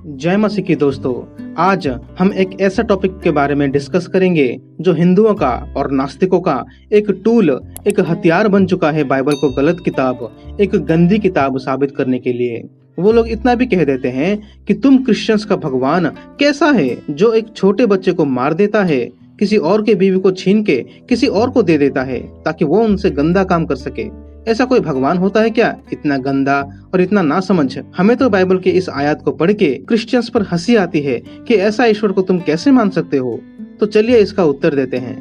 जय मसीह की दोस्तों। आज हम एक ऐसा टॉपिक के बारे में डिस्कस करेंगे जो हिंदुओं का और नास्तिकों का एक टूल, एक हथियार बन चुका है बाइबल को गलत किताब, एक गंदी किताब साबित करने के लिए। वो लोग इतना भी कह देते हैं कि तुम क्रिश्चियंस का भगवान कैसा है जो एक छोटे बच्चे को मार देता है, किसी और के बीवी को छीन के किसी और को दे देता है ताकि वो उनसे गंदा काम कर सके। ऐसा कोई भगवान होता है क्या, इतना गंदा और इतना नासमझ? हमें तो बाइबल के इस आयत को पढ़ के क्रिश्चियंस पर हंसी आती है कि ऐसा ईश्वर को तुम कैसे मान सकते हो। तो चलिए इसका उत्तर देते हैं।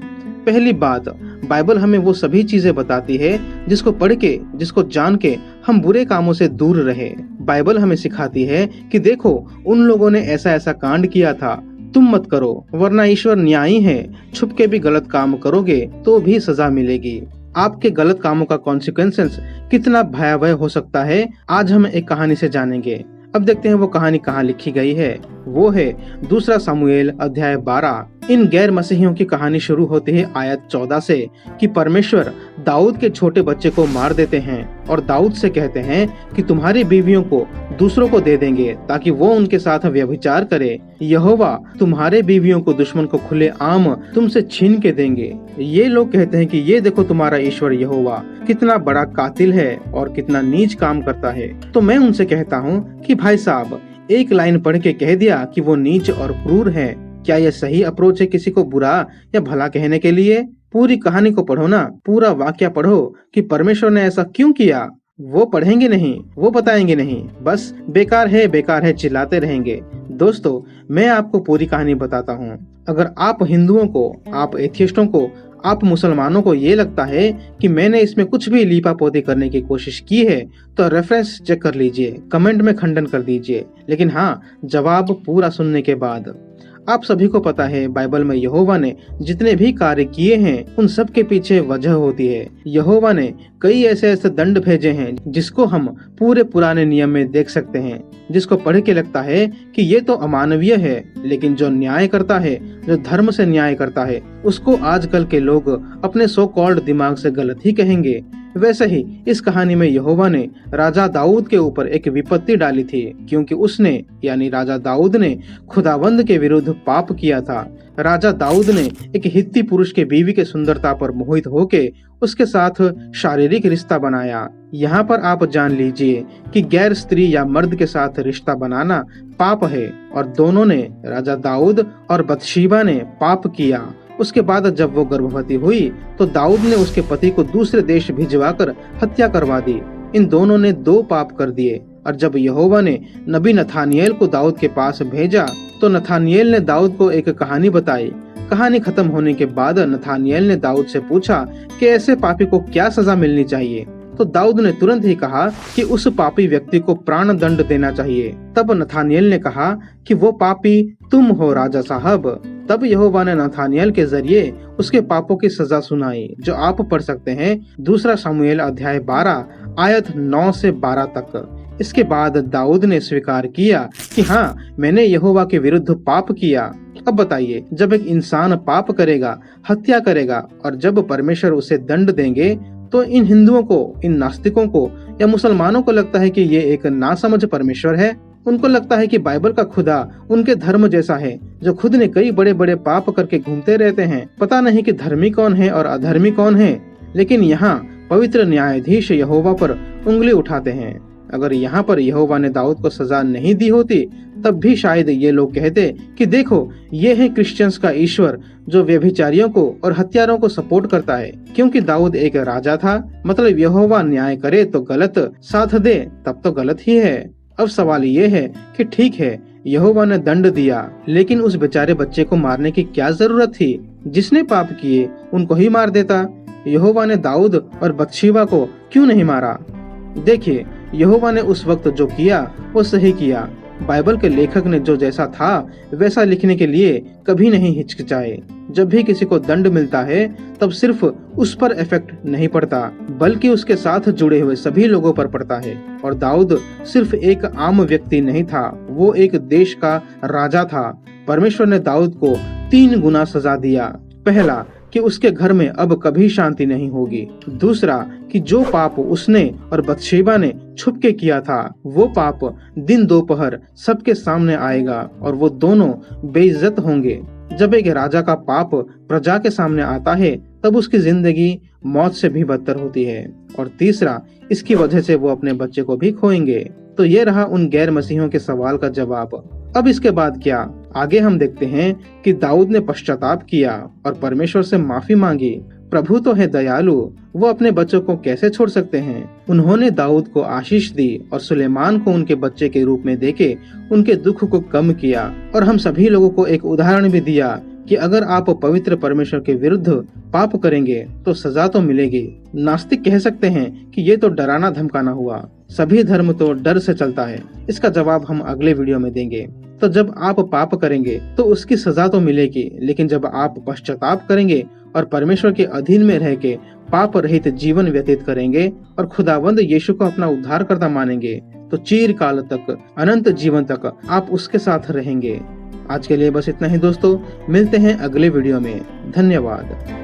पहली बात, बाइबल हमें वो सभी चीजें बताती है जिसको पढ़ के, जिसको जान के हम बुरे कामों से दूर रहे। बाइबल हमें सिखाती है कि देखो उन लोगों ने ऐसा ऐसा कांड किया था, तुम मत करो वरना ईश्वर न्यायी है। छुप के भी गलत काम करोगे तो भी सजा मिलेगी। आपके गलत कामों का कॉन्सिक्वेंसेस कितना भयावह हो सकता है, आज हम एक कहानी से जानेंगे। अब देखते हैं वो कहानी कहाँ लिखी गई है। वो है दूसरा शमूएल अध्याय 12। इन गैर मसीहियों की कहानी शुरू होती है आयत 14 से कि परमेश्वर दाऊद के छोटे बच्चे को मार देते हैं और दाऊद से कहते हैं कि तुम्हारी बीवियों को दूसरों को दे देंगे ताकि वो उनके साथ व्यभिचार करे। यहोवा तुम्हारे बीवियों को दुश्मन को खुले आम तुमसे छीन के देंगे। ये लोग कहते हैं कि ये देखो तुम्हारा ईश्वर यहोवा कितना बड़ा कातिल है और कितना नीच काम करता है। तो मैं उनसे कहता हूँ कि भाई साहब, एक लाइन पढ़ के कह दिया कि वो नीच और क्रूर है। क्या यह सही अप्रोच है किसी को बुरा या भला कहने के लिए? पूरी कहानी को पढ़ो ना, पूरा वाक्य पढ़ो कि परमेश्वर ने ऐसा क्यों किया। वो पढ़ेंगे नहीं, वो बताएंगे नहीं, बस बेकार है चिल्लाते रहेंगे। दोस्तों, मैं आपको पूरी कहानी बताता हूँ। अगर आप हिंदुओं को, आप एथियस्टों को, आप मुसलमानों को ये लगता है कि मैंने इसमें कुछ भी लीपापोती करने की कोशिश की है तो रेफरेंस चेक कर लीजिए, कमेंट में खंडन कर दीजिए। लेकिन हाँ, जवाब पूरा सुनने के बाद। आप सभी को पता है बाइबल में यहोवा ने जितने भी कार्य किए हैं उन सब के पीछे वजह होती है। यहोवा ने कई ऐसे ऐसे दंड भेजे हैं जिसको हम पूरे पुराने नियम में देख सकते हैं, जिसको पढ़ के लगता है कि ये तो अमानवीय है, लेकिन जो न्याय करता है, जो धर्म से न्याय करता है, उसको आजकल के लोग अपने सो कॉल्ड दिमाग से गलत ही कहेंगे। वैसे ही इस कहानी में यहोवा ने राजा दाऊद के ऊपर एक विपत्ति डाली थी, क्योंकि उसने यानी राजा दाऊद ने खुदावंद के विरुद्ध पाप किया था। राजा दाऊद ने एक हित्ती पुरुष के बीवी के सुंदरता पर मोहित होके उसके साथ शारीरिक रिश्ता बनाया। यहाँ पर आप जान लीजिए कि गैर स्त्री या मर्द के साथ रिश्ता बनाना पाप है, और दोनों ने, राजा दाऊद और बत्शेबा ने, पाप किया। उसके बाद जब वो गर्भवती हुई तो दाऊद ने उसके पति को दूसरे देश भिजवाकर हत्या करवा दी। इन दोनों ने दो पाप कर दिए। और जब यहोवा ने नबी नथानिएल को दाऊद के पास भेजा तो नथानिएल ने दाऊद को एक कहानी बताई। कहानी खत्म होने के बाद नथानिएल ने दाऊद से पूछा कि ऐसे पापी को क्या सजा मिलनी चाहिए। तो दाऊद ने तुरंत ही कहा कि उस पापी व्यक्ति को प्राण दंड देना चाहिए। तब नथानिएल ने कहा कि वो पापी तुम हो राजा साहब। तब यहोवा ने नथानिएल के जरिए उसके पापों की सजा सुनाई, जो आप पढ़ सकते हैं दूसरा शमूएल अध्याय 12 आयत 9 से 12 तक। इसके बाद दाऊद ने स्वीकार किया कि हाँ, मैंने यहोवा के विरुद्ध पाप किया। अब बताइए, जब एक इंसान पाप करेगा, हत्या करेगा, और जब परमेश्वर उसे दंड देंगे, तो इन हिंदुओं को, इन नास्तिकों को या मुसलमानों को लगता है कि ये एक नासमझ परमेश्वर है। उनको लगता है कि बाइबल का खुदा उनके धर्म जैसा है, जो खुद ने कई बड़े बड़े पाप करके घूमते रहते हैं। पता नहीं कि धर्मी कौन है और अधर्मी कौन है, लेकिन यहाँ पवित्र न्यायाधीश यहोवा पर उंगली उठाते हैं। अगर यहाँ पर यहोवा ने दाऊद को सजा नहीं दी होती तब भी शायद ये लोग कहते कि देखो, ये है क्रिश्चियंस का ईश्वर जो व्यभिचारियों को और हत्यारों को सपोर्ट करता है। क्योंकि दाऊद एक राजा था, मतलब यहोवा न्याय करे तो गलत, साथ दे तब तो गलत ही है। अब सवाल ये है कि ठीक है, यहोवा ने दंड दिया, लेकिन उस बेचारे बच्चे को मारने की क्या जरूरत थी? जिसने पाप किए उनको ही मार देता। यहोवा ने दाऊद और बत्शेबा को क्यों नहीं मारा? देखिए, यहोवा ने उस वक्त जो किया वो सही किया। बाइबल के लेखक ने जो जैसा था वैसा लिखने के लिए कभी नहीं हिचकिचाए। जब भी किसी को दंड मिलता है तब सिर्फ उस पर इफेक्ट नहीं पड़ता, बल्कि उसके साथ जुड़े हुए सभी लोगों पर पड़ता है। और दाऊद सिर्फ एक आम व्यक्ति नहीं था, वो एक देश का राजा था। परमेश्वर ने दाऊद को 3 गुना सजा दिया। पहला, कि उसके घर में अब कभी शांति नहीं होगी। दूसरा कि जो पाप उसने और बत्शेबा ने छुप के किया था, वो पाप दिन दोपहर सबके सामने आएगा और वो दोनों बेइज्जत होंगे। जब एक राजा का पाप प्रजा के सामने आता है तब उसकी जिंदगी मौत से भी बदतर होती है। और तीसरा, इसकी वजह से वो अपने बच्चे को भी खोएंगे। तो ये रहा उन गैर मसीहों के सवाल का जवाब। अब इसके बाद क्या? आगे हम देखते हैं कि दाऊद ने पश्चाताप किया और परमेश्वर से माफी मांगी। प्रभु तो है दयालु, वो अपने बच्चों को कैसे छोड़ सकते हैं। उन्होंने दाऊद को आशीष दी और सुलेमान को उनके बच्चे के रूप में देके उनके दुख को कम किया। और हम सभी लोगों को एक उदाहरण भी दिया कि अगर आप पवित्र परमेश्वर के विरुद्ध पाप करेंगे तो सजा तो मिलेगी। नास्तिक कह सकते हैं कि ये तो डराना धमकाना हुआ, सभी धर्म तो डर से चलता है। इसका जवाब हम अगले वीडियो में देंगे। तो जब आप पाप करेंगे तो उसकी सजा तो मिलेगी, लेकिन जब आप पश्चाताप करेंगे और परमेश्वर के अधीन में रह के पाप रहित जीवन व्यतीत करेंगे और खुदावंद यीशु को अपना उद्धारकर्ता मानेंगे तो चिरकाल तक, अनंत जीवन तक आप उसके साथ रहेंगे। आज के लिए बस इतना ही दोस्तों, मिलते हैं अगले वीडियो में। धन्यवाद।